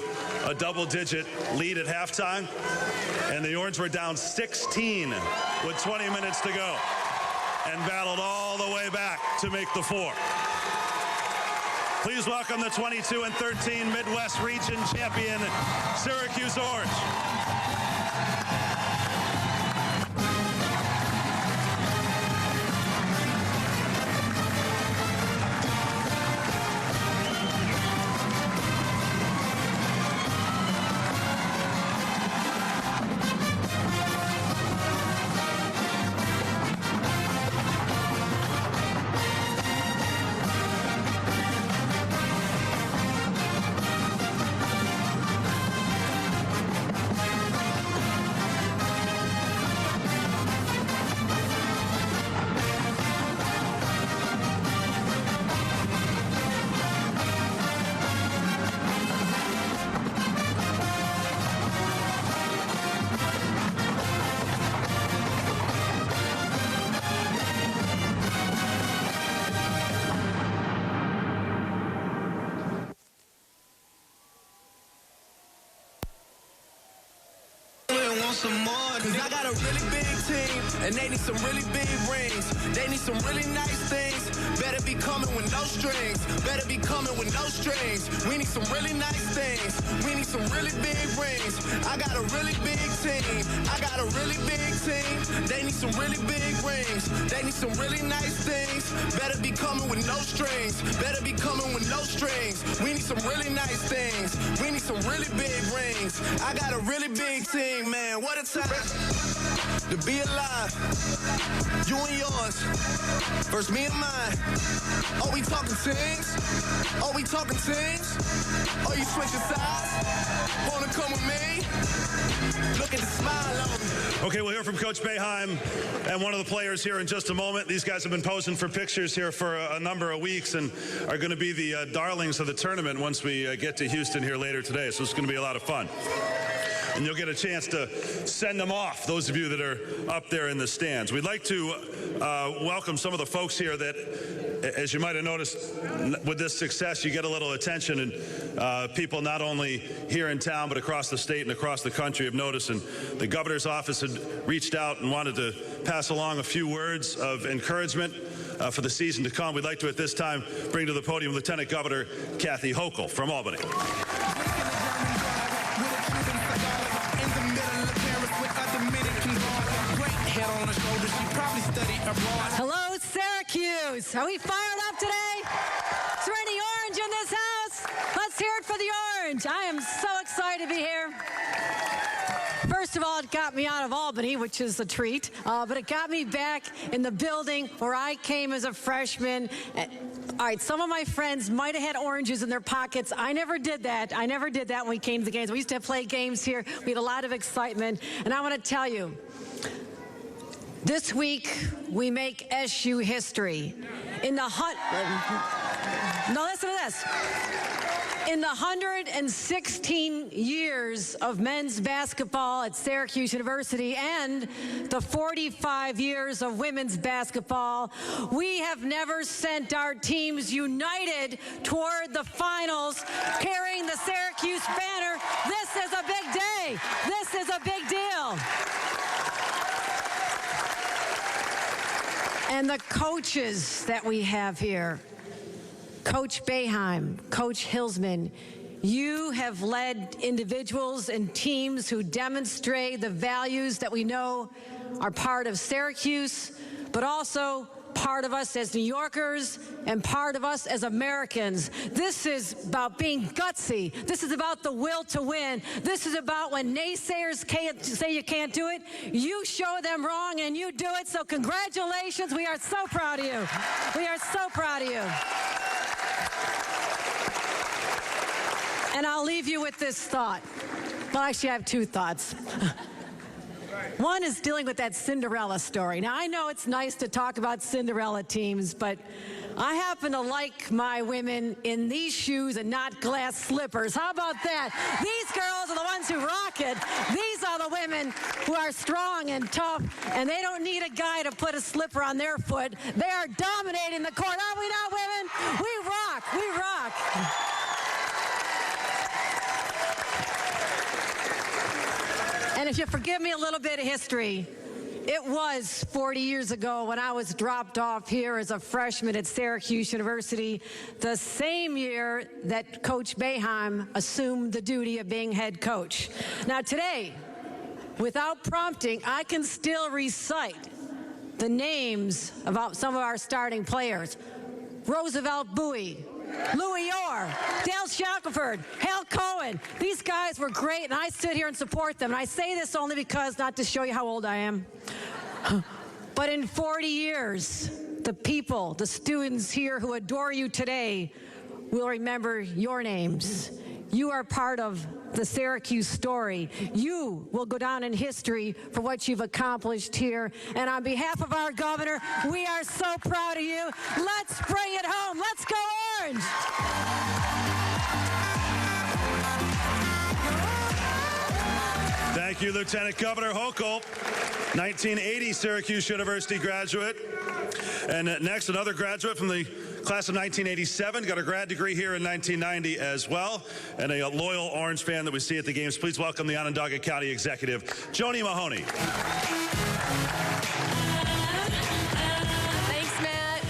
a double-digit lead at halftime. And the Orange were down 16 with 20 minutes to go and battled all the way back to make the 4. Please welcome the 22-13 Midwest Region champion, Syracuse Orange. Some more, cause I got a really big team, and they need some really big rings. They need some really nice things. Better be coming with no strings. Better be coming with no strings. We need some really nice things. We need some really big rings. I got a really big team. I got a really big team. They need some really big rings. They need some really nice things. Better be coming with no strings. Better be coming with no strings. We need some really nice things. We need some really big rings. I got a really big team, man. What a time to be alive. You and yours versus me and mine. Are we talking teams? Are we talking teams? Are you switching sides? Wanna come with me? Look at the smile on me. Okay, we'll hear from Coach Boeheim and one of the players here in just a moment. These guys have been posing for pictures here for a number of weeks and are going to be the darlings of the tournament once we get to Houston here later today. So it's going to be a lot of fun. And you'll get a chance to send them off, those of you that are up there in the stands. We'd like to welcome some of the folks here that, as you might have noticed, with this success, you get a little attention, and people not only here in town, but across the state and across the country have noticed. And the governor's office had reached out and wanted to pass along a few words of encouragement for the season to come. We'd like to, at this time, bring to the podium Lieutenant Governor Kathy Hochul from Albany. Hello, Syracuse. Are we fired up today? Is there any orange in this house? Let's hear it for the Orange. I am so excited to be here. First of all, it got me out of Albany, which is a treat, but it got me back in the building where I came as a freshman. All right, some of my friends might have had oranges in their pockets. I never did that. I never did that when we came to the games. We used to play games here. We had a lot of excitement, and I want to tell you, this week, we make SU history. In the listen to this. In the 116 years of men's basketball at Syracuse University and the 45 years of women's basketball, we have never sent our teams united toward the finals, carrying the Syracuse banner. This is a big day. This is a big deal. And the coaches that we have here, Coach Boeheim, Coach Hillsman, you have led individuals and teams who demonstrate the values that we know are part of Syracuse, but also part of us as New Yorkers and part of us as Americans. This is about being gutsy. This is about the will to win. This is about when naysayers say you can't do it, you show them wrong and you do it. So congratulations. We are so proud of you. We are so proud of you. And I'll leave you with this thought. Well, actually, I have two thoughts. One is dealing with that Cinderella story. Now, I know it's nice to talk about Cinderella teams, but I happen to like my women in these shoes and not glass slippers. How about that? These girls are the ones who rock it. These are the women who are strong and tough, and they don't need a guy to put a slipper on their foot. They are dominating the court. Are we not, women? We rock. We rock. And if you forgive me a little bit of history, it was 40 years ago when I was dropped off here as a freshman at Syracuse University, the same year that Coach Boeheim assumed the duty of being head coach. Now today, without prompting, I can still recite the names of some of our starting players. Roosevelt Bowie, Louis Orr, Dale Shackelford, Hal Cohen. These guys were great, and I sit here and support them. And I say this only because, not to show you how old I am, but in 40 years, the people, the students here who adore you today will remember your names. You are part of the Syracuse story. You will go down in history for what you've accomplished here. And on behalf of our governor, we are so proud of you. Let's bring it home. Let's go Orange! Thank you, Lieutenant Governor Hochul, 1980 Syracuse University graduate. And next, another graduate from the class of 1987, got a grad degree here in 1990 as well, and a loyal Orange fan that we see at the games. Please welcome the Onondaga County Executive, Joni Mahoney. Thanks, Matt.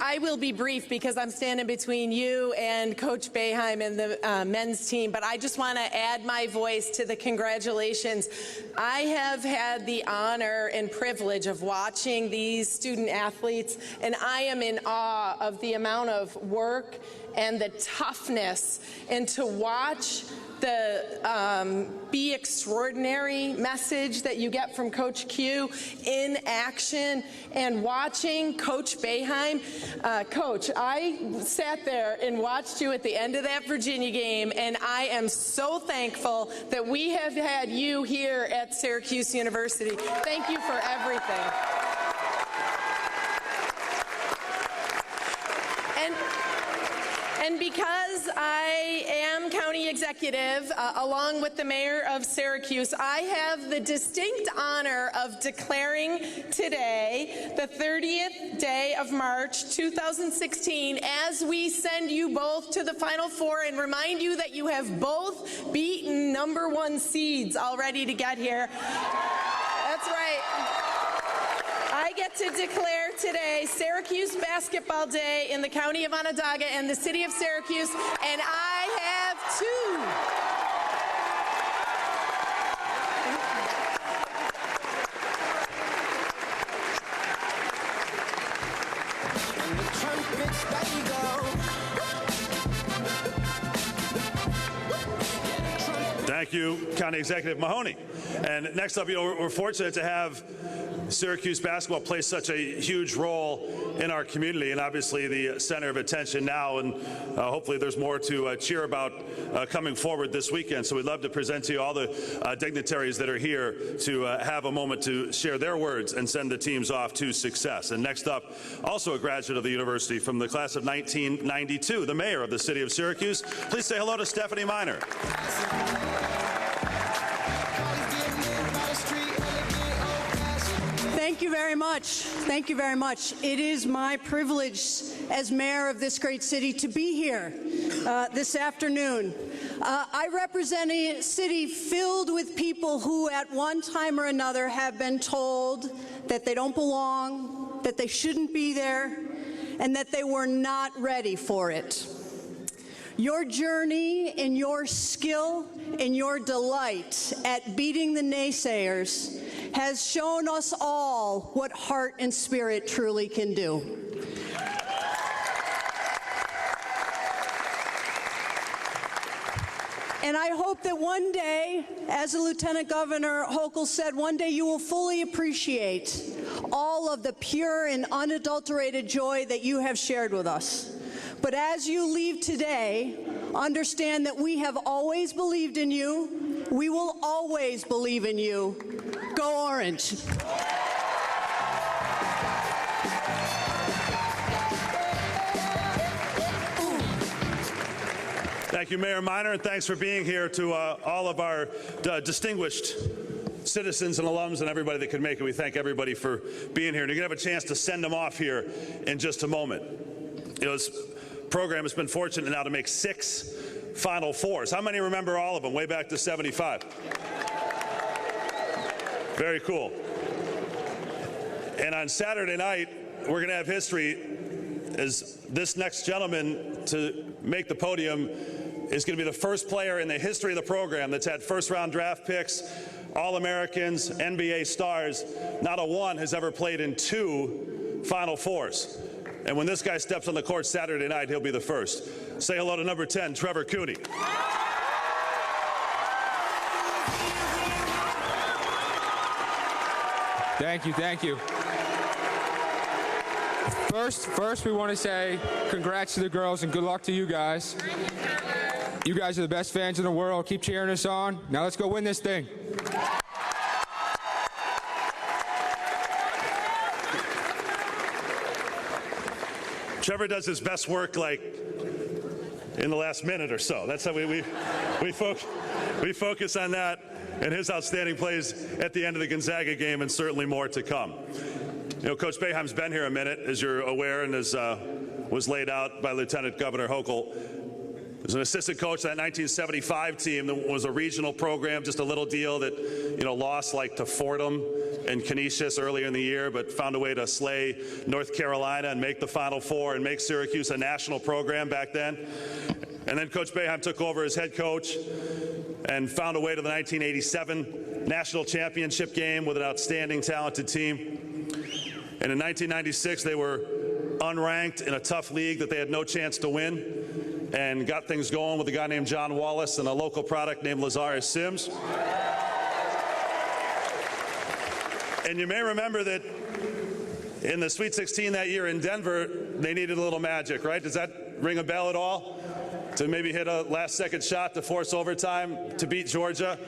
I will be brief because I'm standing between you and Coach Boeheim and the men's team, but I just want to add my voice to the congratulations. I have had the honor and privilege of watching these student athletes, and I am in awe of the amount of work and the toughness, and to watch the Be Extraordinary message that you get from Coach Q in action, and watching Coach Boeheim. Coach, I sat there and watched you at the end of that Virginia game, and I am so thankful that we have had you here at Syracuse University. Thank you for everything. And because I am county executive, along with the mayor of Syracuse, I have the distinct honor of declaring today, the 30th day of March 2016, as we send you both to the Final Four and remind you that you have both beaten #1 seeds already to get here. That's right. I get to declare today Syracuse Basketball Day in the county of Onondaga and the city of Syracuse, and I have two. Thank you, County Executive Mahoney. And next up, we're fortunate to have Syracuse basketball play such a huge role in our community, and obviously the center of attention now, and hopefully there's more to cheer about coming forward this weekend. So we'd love to present to you all the dignitaries that are here to have a moment to share their words and send the teams off to success. And next up, also a graduate of the university from the class of 1992, the mayor of the city of Syracuse. Please say hello to Stephanie Miner. Thank you very much. Thank you very much. It is my privilege as mayor of this great city to be here this afternoon. I represent a city filled with people who at one time or another have been told that they don't belong, that they shouldn't be there, and that they were not ready for it. Your journey and your skill and your delight at beating the naysayers has shown us all what heart and spirit truly can do. And I hope that one day, as Lieutenant Governor Hochul said, one day you will fully appreciate all of the pure and unadulterated joy that you have shared with us. But as you leave today, understand that we have always believed in you. We will always believe in you. Go Orange. Thank you, Mayor Miner, and thanks for being here to all of our distinguished citizens and alums and everybody that could make it. We thank everybody for being here. And you're going to have a chance to send them off here in just a moment. This program has been fortunate now to make 6 Final Fours. How many remember all of them way back to 75? Very cool. And on Saturday night, we're going to have history as this next gentleman to make the podium is going to be the first player in the history of the program that's had first-round draft picks, All-Americans, NBA stars. Not a one has ever played in 2 Final Fours. And when this guy steps on the court Saturday night, he'll be the first. Say hello to number 10, Trevor Cooney. Thank you, thank you. First, we want to say congrats to the girls and good luck to you guys. You guys are the best fans in the world. Keep cheering us on. Now let's go win this thing. Trevor does his best work like in the last minute or so. That's how we focus on that and his outstanding plays at the end of the Gonzaga game, and certainly more to come. You know, Coach Boeheim's been here a minute, as you're aware, and as was laid out by Lieutenant Governor Hochul. He was an assistant coach of that 1975 team that was a regional program, just a little deal that, you know, lost like to Fordham and Canisius earlier in the year, but found a way to slay North Carolina and make the Final Four and make Syracuse a national program back then. And then Coach Boeheim took over as head coach and found a way to the 1987 national championship game with an outstanding, talented team. And in 1996, they were unranked in a tough league that they had no chance to win, and got things going with a guy named John Wallace and a local product named Lazarus Sims. And you may remember that in the Sweet 16 that year in Denver, they needed a little magic, right? Does that ring a bell at all? To maybe hit a last-second shot to force overtime to beat Georgia,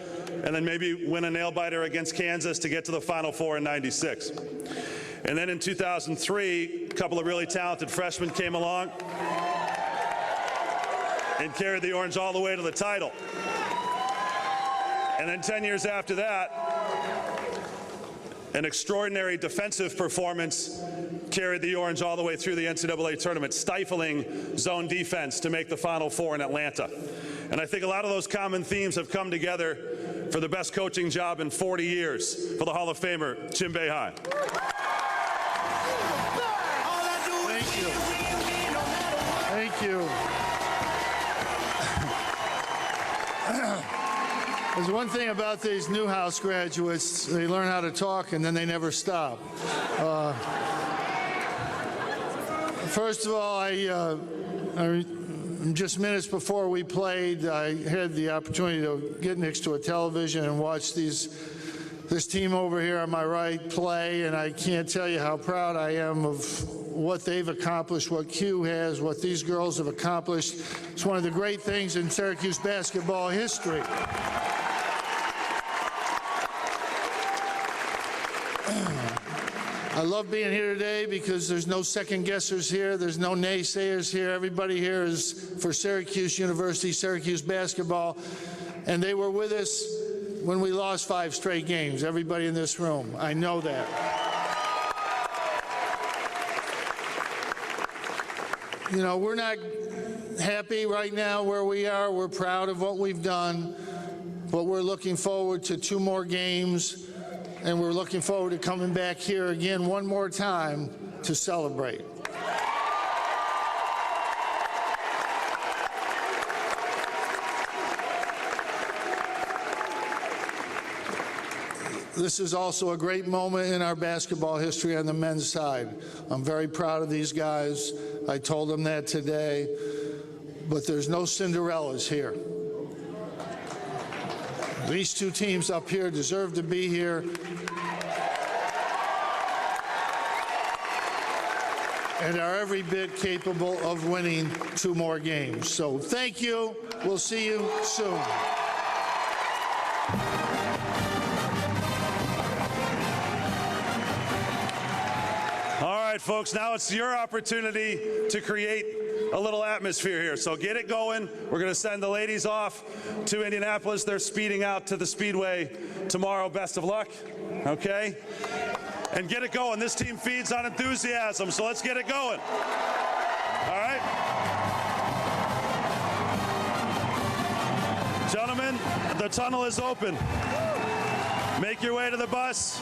and then maybe win a nail-biter against Kansas to get to the Final Four in '96. And then in 2003, a couple of really talented freshmen came along and carried the Orange all the way to the title. And then 10 years after that, an extraordinary defensive performance carried the Orange all the way through the NCAA tournament, stifling zone defense to make the Final Four in Atlanta. And I think a lot of those common themes have come together for the best coaching job in 40 years for the Hall of Famer, Jim Boeheim. Thank you. Thank you. There's one thing about these Newhouse graduates, they learn how to talk and then they never stop. First of all, I Just minutes before we played, I had the opportunity to get next to a television and watch this team over here on my right play, and I can't tell you how proud I am of what they've accomplished, what Q has, what these girls have accomplished. It's one of the great things in Syracuse basketball history. I love being here today because there's no second guessers here. There's no naysayers here. Everybody here is for Syracuse University, Syracuse basketball. And they were with us when we lost 5 straight games. Everybody in this room. I know that. You know, we're not happy right now where we are. We're proud of what we've done. But we're looking forward to 2 more games. And we're looking forward to coming back here again one more time to celebrate. This is also a great moment in our basketball history on the men's side. I'm very proud of these guys. I told them that today. But there's no Cinderellas here. These 2 teams up here deserve to be here. And are every bit capable of winning 2 more games. So thank you. We'll see you soon. All right, folks, now it's your opportunity to create a little atmosphere here. So get it going. We're going to send the ladies off to Indianapolis. They're speeding out to the Speedway tomorrow. Best of luck. Okay? And get it going. This team feeds on enthusiasm, so let's get it going. All right? Gentlemen, the tunnel is open. Make your way to the bus.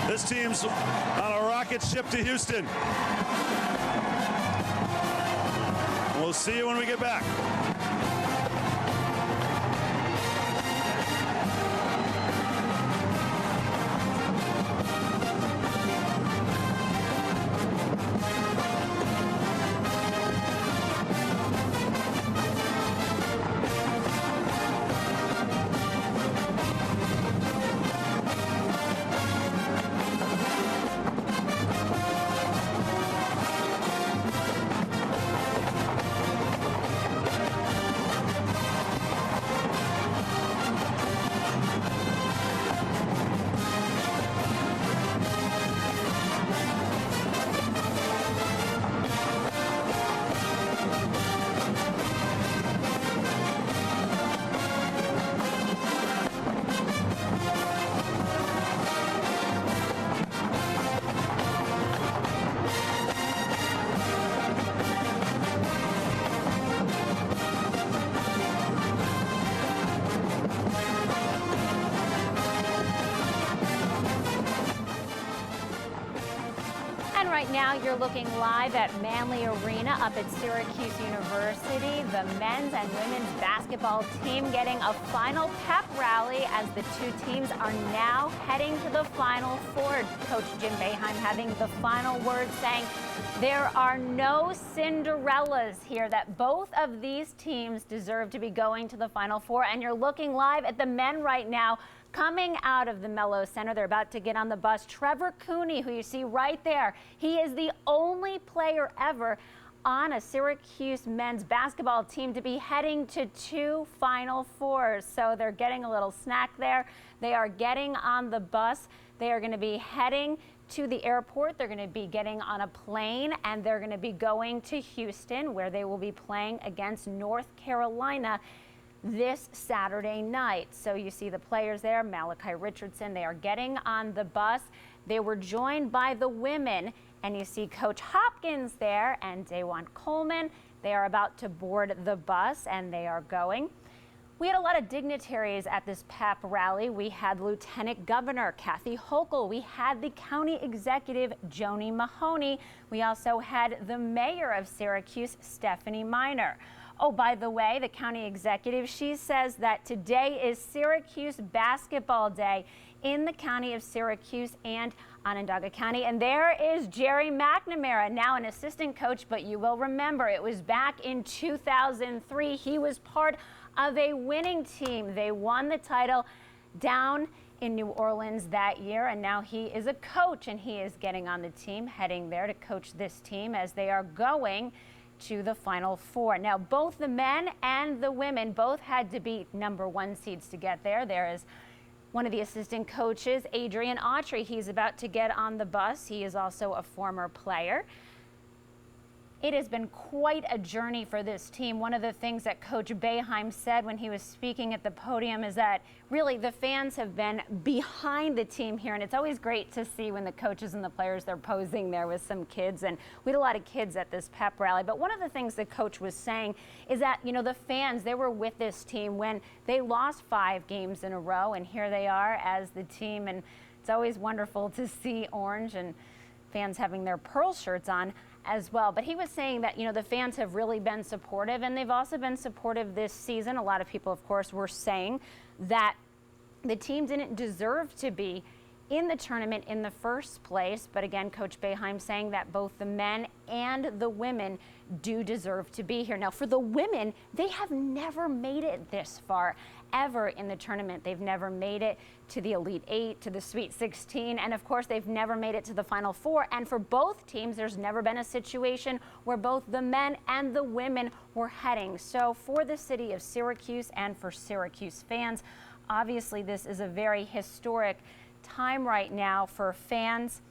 This team's on a rocket ship to Houston. We'll see you when we get back. Right now, you're looking live at Manley Arena up at Syracuse University. The men's and women's basketball team getting a final pep rally as the 2 teams are now heading to the Final Four. Coach Jim Boeheim having the final word, saying there are no Cinderellas here, that both of these teams deserve to be going to the Final Four. And you're looking live at the men right now. Coming out of the Mello Center, they're about to get on the bus. Trevor Cooney, who you see right there, he is the only player ever on a Syracuse men's basketball team to be heading to 2 Final Fours. So they're getting a little snack there. They are getting on the bus. They are going to be heading to the airport. They're going to be getting on a plane, and they're going to be going to Houston, where they will be playing against North Carolina this Saturday night. So you see the players there, Malachi Richardson, they are getting on the bus. They were joined by the women, and you see Coach Hopkins there and Dawan Coleman. They are about to board the bus, and they are going. We had a lot of dignitaries at this pep rally. We had Lieutenant Governor Kathy Hochul. We had the County Executive Joni Mahoney. We also had the Mayor of Syracuse, Stephanie Miner. Oh, by the way, the county executive, she says that today is Syracuse Basketball Day in the county of Syracuse, and Onondaga County. And there is Jerry McNamara, now an assistant coach, but you will remember it was back in 2003. He was part of a winning team. They won the title down in New Orleans that year, and now he is a coach, and he is getting on the team, heading there to coach this team as they are going to the Final Four. Now, both the men and the women both had to beat #1 seeds to get there. There is one of the assistant coaches, Adrian Autry. He's about to get on the bus. He is also a former player. It has been quite a journey for this team. One of the things that Coach Boeheim said when he was speaking at the podium is that really the fans have been behind the team here, and it's always great to see when the coaches and the players, they're posing there with some kids, and we had a lot of kids at this pep rally. But one of the things the coach was saying is that, you know, the fans, they were with this team when they lost 5 games in a row, and here they are as the team, and it's always wonderful to see orange and fans having their Pearl shirts on as well. But he was saying that, you know, the fans have really been supportive, and they've also been supportive this season. A lot of people, of course, were saying that the team didn't deserve to be in the tournament in the first place. But again, Coach Boeheim saying that both the men and the women do deserve to be here. Now, for the women, they have never made it this far ever in the tournament. They've never made it to the Elite 8, to the Sweet 16, and of course they've never made it to the Final Four. And for both teams, there's never been a situation where both the men and the women were heading. So for the city of Syracuse and for Syracuse fans, obviously this is a very historic time right now for fans.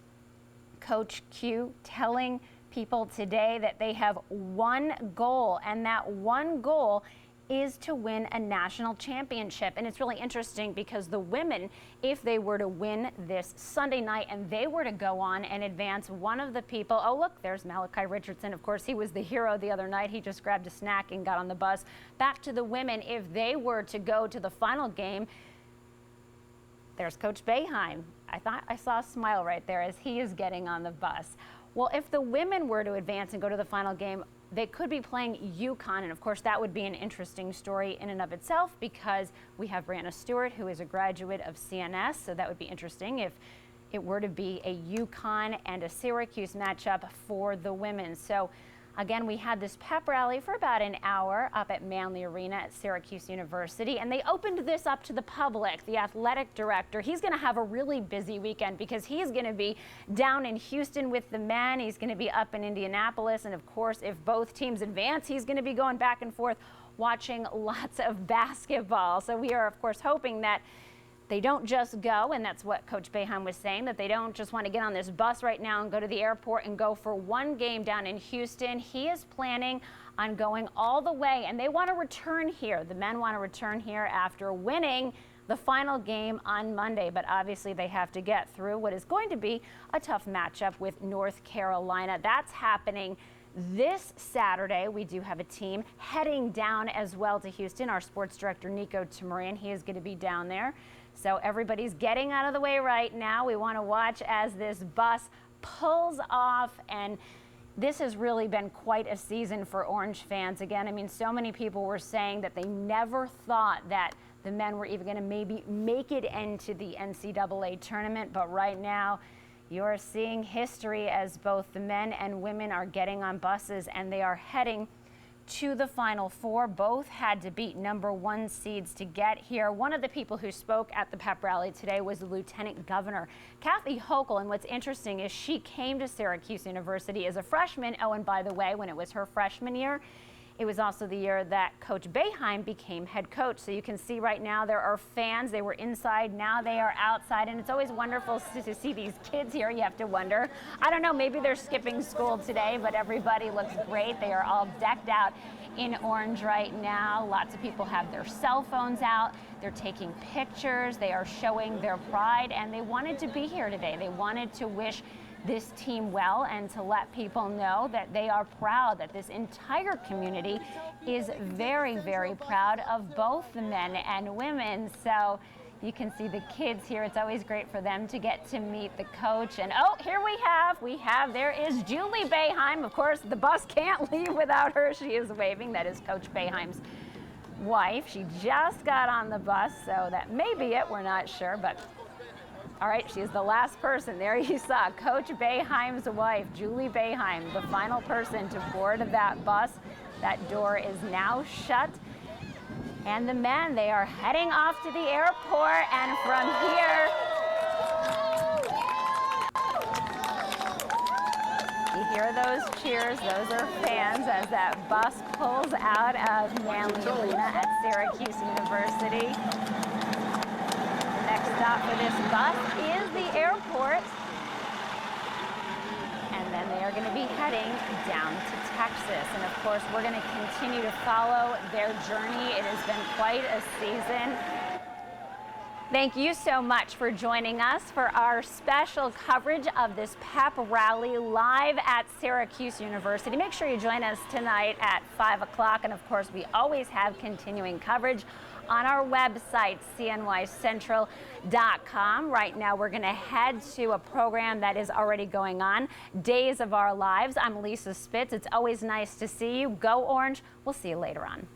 Coach Q telling people today that they have one goal, and that one goal is to win a national championship. And it's really interesting because the women, if they were to win this Sunday night and they were to go on and advance, one of the people, oh look, there's Malachi Richardson. Of course, he was the hero the other night. He just grabbed a snack and got on the bus. Back to the women, if they were to go to the final game, there's Coach Boeheim. I thought I saw a smile right there as he is getting on the bus. Well, if the women were to advance and go to the final game, they could be playing UConn, and of course that would be an interesting story in and of itself because we have Brianna Stewart, who is a graduate of CNS, so that would be interesting if it were to be a UConn and a Syracuse matchup for the women. So again, we had this pep rally for about an hour up at Manley Arena at Syracuse University, and they opened this up to the public. The athletic director, he's going to have a really busy weekend because he's going to be down in Houston with the men. He's going to be up in Indianapolis, and of course, if both teams advance, he's going to be going back and forth watching lots of basketball. So we are, of course, hoping that they don't just go, and that's what Coach Boeheim was saying, that they don't just want to get on this bus right now and go to the airport and go for one game down in Houston. He is planning on going all the way, and they want to return here. The men want to return here after winning the final game on Monday, but obviously they have to get through what is going to be a tough matchup with North Carolina. That's happening this Saturday. We do have a team heading down as well to Houston. Our sports director, Nico Tamarian, he is going to be down there. So everybody's getting out of the way right now. We want to watch as this bus pulls off, and this has really been quite a season for Orange fans. Again, I mean, so many people were saying that they never thought that the men were even going to maybe make it into the NCAA tournament, but right now you're seeing history as both the men and women are getting on buses and they are heading to the Final Four. Both had to beat #1 seeds to get here. One of the people who spoke at the pep rally today was the Lieutenant Governor, Kathy Hochul, and what's interesting is she came to Syracuse University as a freshman. Oh, and by the way, when it was her freshman year, it was also the year that Coach Boeheim became head coach. So you can see right now there are fans. They were inside, now they are outside, and it's always wonderful to see these kids here. You have to wonder. I don't know, maybe they're skipping school today, but everybody looks great. They are all decked out in orange right now. Lots of people have their cell phones out. They're taking pictures. They are showing their pride, and they wanted to be here today. They wanted to wish this team well and to let people know that they are proud, that this entire community is very, very proud of both the men and women. So you can see the kids here. It's always great for them to get to meet the coach. And oh, here we have, there is Julie Boeheim. Of course, the bus can't leave without her. She is waving. That is Coach Boeheim's wife. She just got on the bus, so that may be it. We're not sure, but All right, she's the last person. There you saw Coach Boeheim's wife, Julie Boeheim, the final person to board that bus. That door is now shut. And the men, they are heading off to the airport, and from here, you hear those cheers. Those are fans as that bus pulls out of Manley Arena at Syracuse University. The next stop for this bus is the airport. And then they are going to be heading down to Texas. And of course, we're going to continue to follow their journey. It has been quite a season. Thank you so much for joining us for our special coverage of this pep rally live at Syracuse University. Make sure you join us tonight at 5 o'clock. And of course, we always have continuing coverage on our website, cnycentral.com. Right now, we're going to head to a program that is already going on, Days of Our Lives. I'm Lisa Spitz. It's always nice to see you. Go Orange. We'll see you later on.